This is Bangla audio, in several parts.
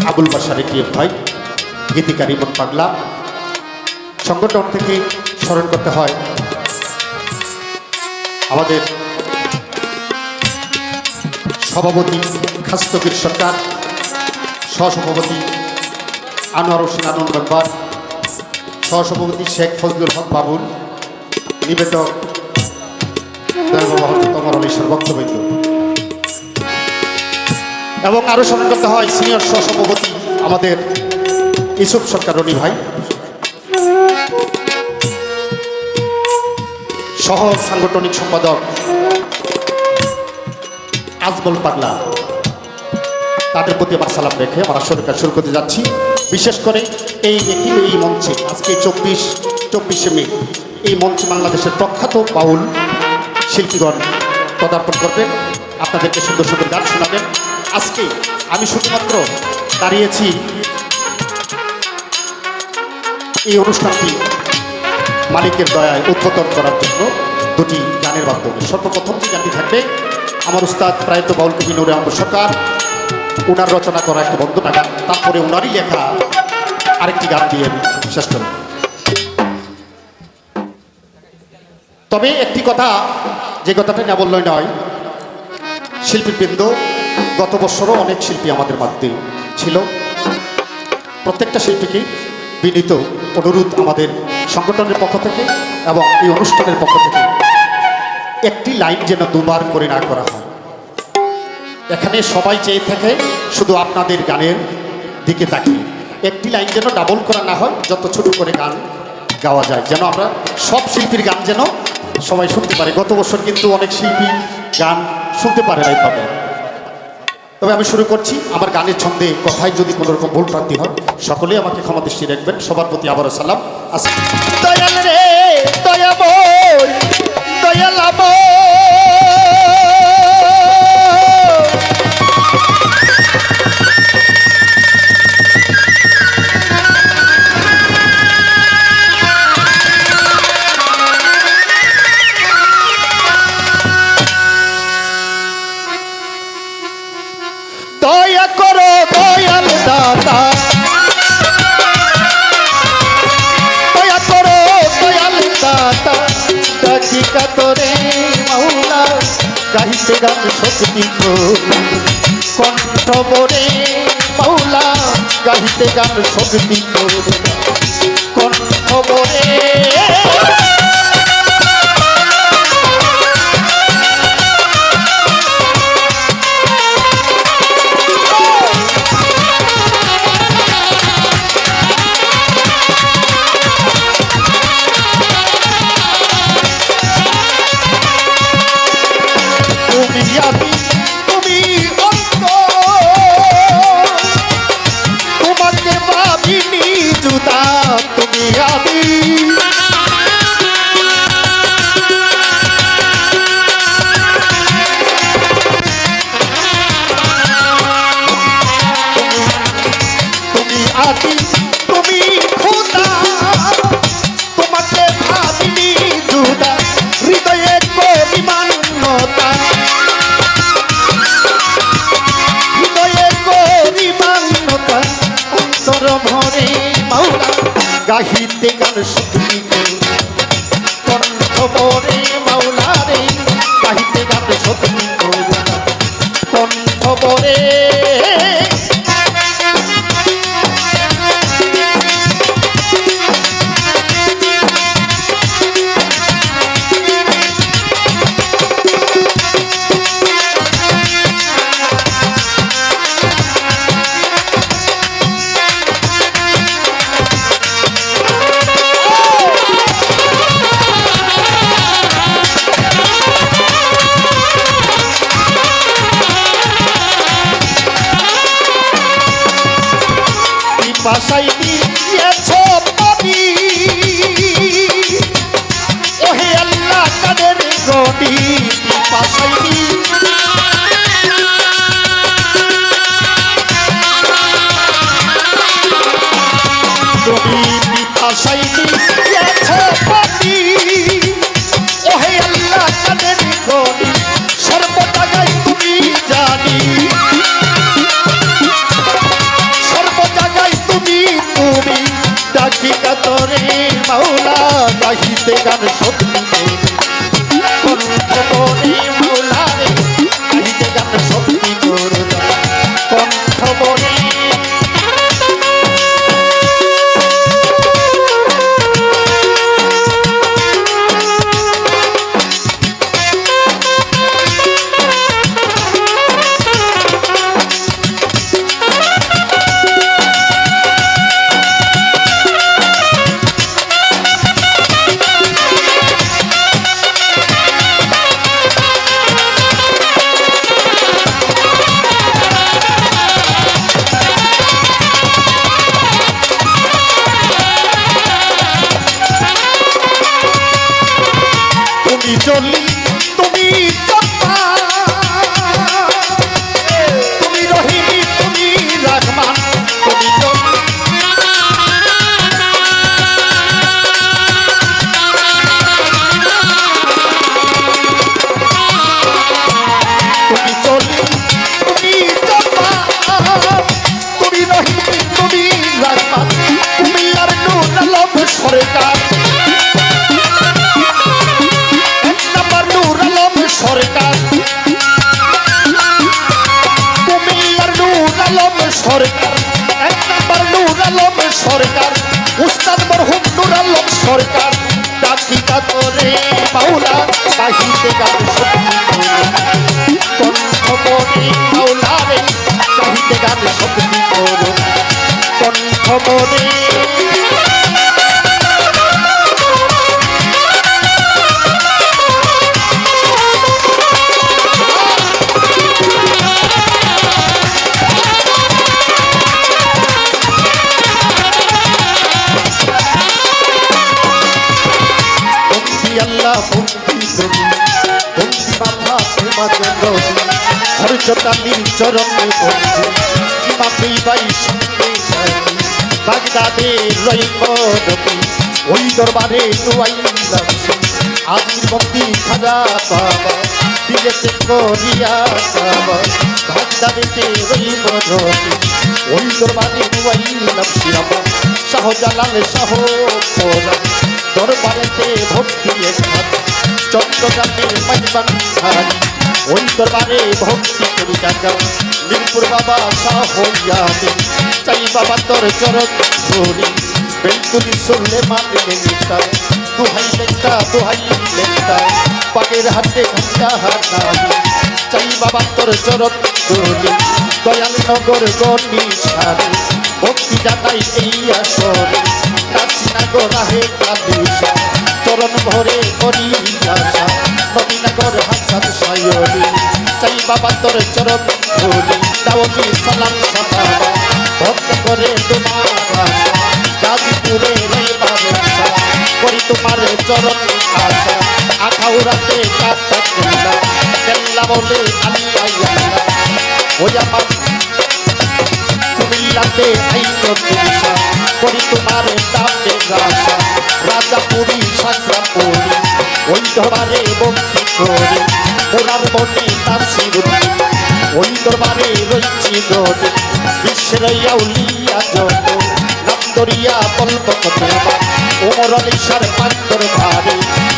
আবুল বাশার টিএম ভাই, গীতিকার ইমন পাগলা। সংগঠন থেকে স্মরণ করতে হয় আমাদের সভাপতি খাস্তগীর সরকার, সহসভাপতি আনোয়ার হোসেন আনন্দ মেম্বার, সহসভাপতি শেখ ফজলুল হক বাবুল, নিবেদক তমর আলীশ্বর বক্তব্য, এবং আরও স্মরণ করতে হয় সিনিয়র সহসভাপতি আমাদের ইসুফ সরকার রনি ভাই, সহ সাংগঠনিক সম্পাদক আজমল পাগলা। তাদের প্রতি আমার সালাম রেখে আমার আসরটা শুরু করতে যাচ্ছি। বিশেষ করে এই মঞ্চে আজকে 24শে মে এই মঞ্চে বাংলাদেশের প্রখ্যাত বাউল শিল্পীগণ পদার্পণ করবেন, আপনাদেরকে সুন্দর সুন্দর গান শোনাবেন। আজকে আমি শুধুমাত্র দাঁড়িয়েছি এই অনুষ্ঠানটি মালিকের দয়ায় উদ্বোধন করার জন্য দুটি গানের মাধ্যমে। সর্বপ্রথম যে গানটি থাকবে আমার উস্তাদ প্রায়ত বাউল কবি নুরে আহমদ সরকার, ওনার রচনা করা একটা বন্দনা গান, তারপরে ওনারই লেখা আরেকটি গান দিয়ে আমি শেষ করব। তবে একটি কথা, যে কথাটা না বললেই নয়, শিল্পীবৃন্দ গত বছরও অনেক শিল্পী আমাদের মধ্যে ছিল। প্রত্যেকটা শিল্পীকে বিনীত অনুরোধ আমাদের সংগঠনের পক্ষ থেকে এবং এই অনুষ্ঠানের পক্ষ থেকে, একটি লাইন যেন দুবার করে না করা হয়। এখানে সবাই চেয়ে থাকে শুধু আপনাদের গানের দিকে তাকিয়ে, একটি লাইন যেন ডাবল করা না হয়, যত ছোট করে গান গাওয়া যায়, যেন আমরা সব শিল্পীর গান যেন সবাই শুনতে পারে। গত বছর কিন্তু অনেক শিল্পী গান শুনতে পারে না এইভাবে। তবে আমি শুরু করছি। আমার গানের ছন্দে কথায় যদি কোনো রকম ভুল প্রান্তি হয়, সকলেই আমাকে ক্ষমা দৃষ্টি রাখবেন। সবার প্রতি আবারও সালাম। দয়াল রে দয়াময় দয়ালাময়, দয়া করো দয়াল দাতা, দয়া করো দয়াল দাতা, ডাকি কাতরে মাওলা, গাহিতে গান শক্তি কণ্ঠ বরে মাওলা, গাহিতে গান শক্তি কণ্ঠ বরে। তুমি অন্ত, তোমাকে ভাবিনি জুদা, তুমি আদি তুমি আদি তুমি খোদা, তোমাকে ভাবিনি জুদা, হৃদয়ে করি মান্যতা, অন্তর ভরে মাওলা, গাহিতে গান শক্তি কণ্ঠ ভরে মাওলা রে, গাহিতে গান শক্তি কণ্ঠ ভরে। বাসাই দিয়েছ পানি, ওহে আল্লাহ কাদের গনি, বাসাই তুমি বাসাই দিয়েছ পানি, ওহে আল্লাহ কাদের গনি, সর্বদাগাই তুমি জানি, গাহিতে গান সত্যি কণ্ঠমণি মৌলারে গাহিতে গান সত্যি কণ্ঠমণি চলি তুমি চম্পা তুমি রহিমি তুমি রহমান তুমি চলি তুমি চলি তুমি চম্পা তুমি রহিমি তুমি রহমান তুমি আর নূর আলম সরকার সরকার তুমি আর নূর আলম সরকার এক নম্বর নূর আলম সরকার উস্তাদ মরহুম নূর আলম সরকার ডাকিতা করে মাওলা গাহিতে গান সত্যি কণ্ঠমণি মাওলা রে গাহিতে গান সত্যি কণ্ঠমণি আল্লাহ বন্দি বন্দি বাধা প্রেমা চন্দ্র হরচতালির চরণে বন্ধু ইমামি বাই সঙ্গে বাগদাদে রইব নবী ওই দরবারে নুয়াইলাম আজির বন্দি খাজা বাবা দিলেতে করিয়া বাবা বাগদাদেতে রইব নবী ওই দরবারে নুয়াইলাম শিরাবা শাহজালাল শাহ পোলা দরবারেতে ভক্তি একবার চট্টগ্রামের পাইবান হারি ওই দরবারে ভক্তি করি টাকা মিরপুর বাবা শাহ হইয়াবে চাই বাবা তোর চরণ ধরি বেলতুলি শুনলে মানলে নিতা দোহাই লেখতা পাগের হাতে ঘন্টা হানাবি চাই বাবা তোর চরণ ধরি দয়াল নগর গনি সারে ভক্তি জানাই এই আসরে কাশীনগর রাহে কালুষা চরণ ভরে করি আশা নবীনগর হাসান সায়রি চাই বাবা তোর চরণ ধরি দাওয়াতি সালাম সাহাবা ভক্ত করে তোমার আশা গাজীপুরে রইবারে করি তোমার চরণ আশা আখাউড়াতে কাটা কেল্লা বলে আল্লাহ ওই আমার কুমিল্লাতে আইনো দিশা করি তোমার দামে রাশা রাজাপুরি সাকরাপুরি ওই দরবারে ভক্তি করে ওনার মনে তাসিরুদ্দিন ওই দরবারে রয়েছি নদী বিশ্বের আউলিয়া যত নামদরিয়া বলবত দেবা ওমর আলিশার পান্তর ভারে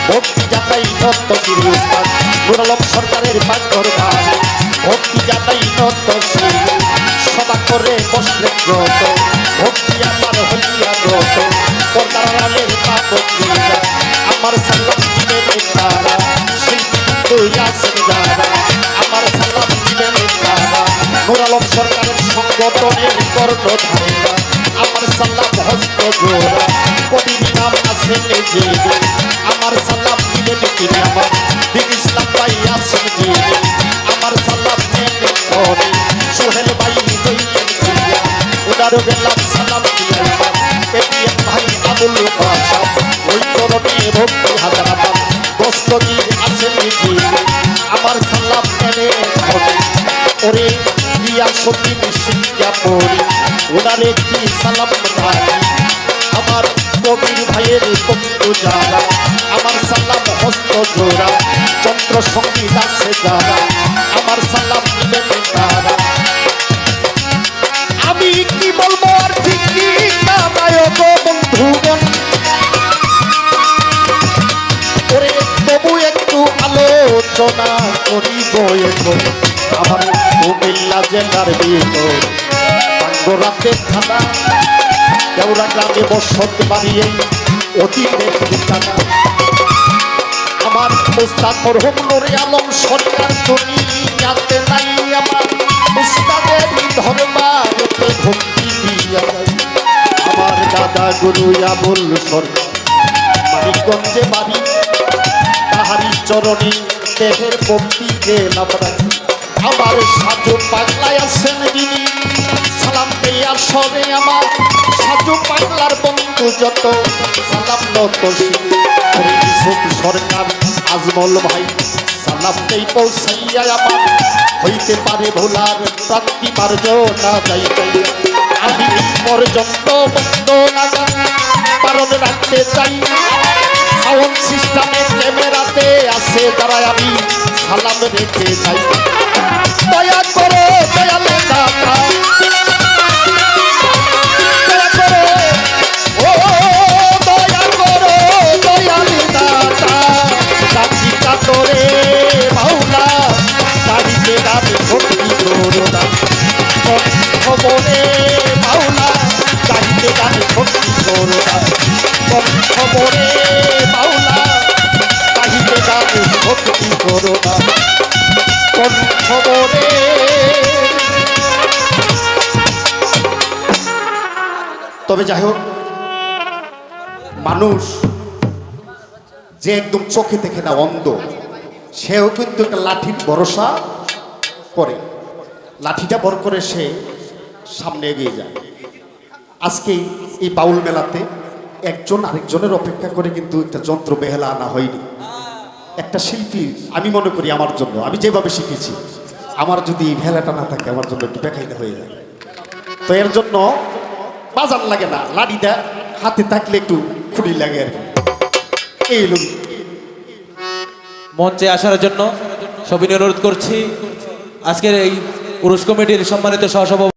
ভক্তি জাতাই নত শিরি উস্তাদ নূর আলম সরকারের পান্তর ভারে ভক্তি জাতাই নত শিরি সদা করে বসলে যত ভক্তি আমার হলিয়া যত পর্দারালের পাপক দিলা আমার সালাম দিবে তারা শিল্পী তুইয়াছেন যারা আমার সালাম দিবে তারা নূর আলম সরকারের সংগঠনের কর্ণধারেরা আমার সালাম হস্ত জোড়া কবি নাম আছেন জেনে আমার সালাম দিবেন তিনি আমার দিন ইসলাম ভাই আছেন জেনে আমার সালাম মেনে করে সোহেল ভাই হইলেন প্রিয়া উদার গেলাম সালাম দিলাম এপিএম ভাই আবুল বাসা ওই চরণে ভক্তি হাজারাবাদ দস্তগীর আছেন জেনে আমার সালাম মেনে করে ওরে দিয়া সত্যি সিঙ্গাপুরি ওনার একটি সালাম রাখি আমার কবির ভাইয়ের বন্ধু যারা আমার সালাম হস্ত জোড়া চন্দ্র সঙ্গীত আছে যারা আমার সালাম দিবেন তারা আমি কি বলবো আর ঠিক কি না বন্ধুগণ বন্দনা করিব এখন আমার কুমিল্লা জেলার ভিতর রাতে থানা দেওরা গ্রামে বসত বাড়িয়ে অতীতের ঠিকানা আমার মুস্তাফর হোম নুরে আলম সরকার দুনিয়াতে নাই আমার মুস্তাদের ধর্মাতে ভক্তি দিয়া যায় আমার দাদা গুরু আবুল সরকার মানিকগঞ্জে বাড়ি তাহারি চরণে দেহের ভক্তি গেলাম আমার সাজু পাগলায় আছেন যিনি সালাম দেয়া সরে আমার সাজু পাগলার বন্ধু যত সালাম নত সরকার আজমল ভাই সালাম দেই পৌঁছাইয়া আমার হইতে পারে ভোলার প্রান্তি পারব না যাই আমি পর্যন্ত বন্ধ লাগা পালন রাখতে চাই সাউন্ড সিস্টেমে ক্যামেরাতে আছে যারা আমি সালাম রেখে যাই দয়া করে দয়ালে দাতা দয়া করে ও দয়া করো দয়ালে দাতা কাছি কাতরে মাওলা দাড়িতে দাবি ভক্তি করো না খবরে মাওলা দাড়িতে দাবি ভক্তি করো না খবরে মাওলা দাড়িতে দাবি ভক্তি করো না খবরে তবে যাই হোক মানুষ যে একদম চোখে দেখে না অন্ধ সেও কিন্তু একটা লাঠির ভরসা করে লাঠিটা বর করে সে সামনে এগিয়ে যায় আজকে এই বাউল মেলাতে একজন আরেকজনের অপেক্ষা করে কিন্তু একটা যন্ত্র বেহেলা আনা হয়নি একটা শিল্পী আমি মনে করি আমার জন্য আমি যেভাবে শিখেছি আমার যদি ভেলাটা না থাকে আমার জন্য একটু বেকায়দা হয়ে যায় তো এর জন্য বাজার লাগে না লাঠিটা হাতে থাকলে একটু খুঁড়ি লাগে আর কি এই লোক মঞ্চে আসার জন্য সবিনয় অনুরোধ করছি আজকের এই উরুস কমিটির সম্মানিত সহসভাপতি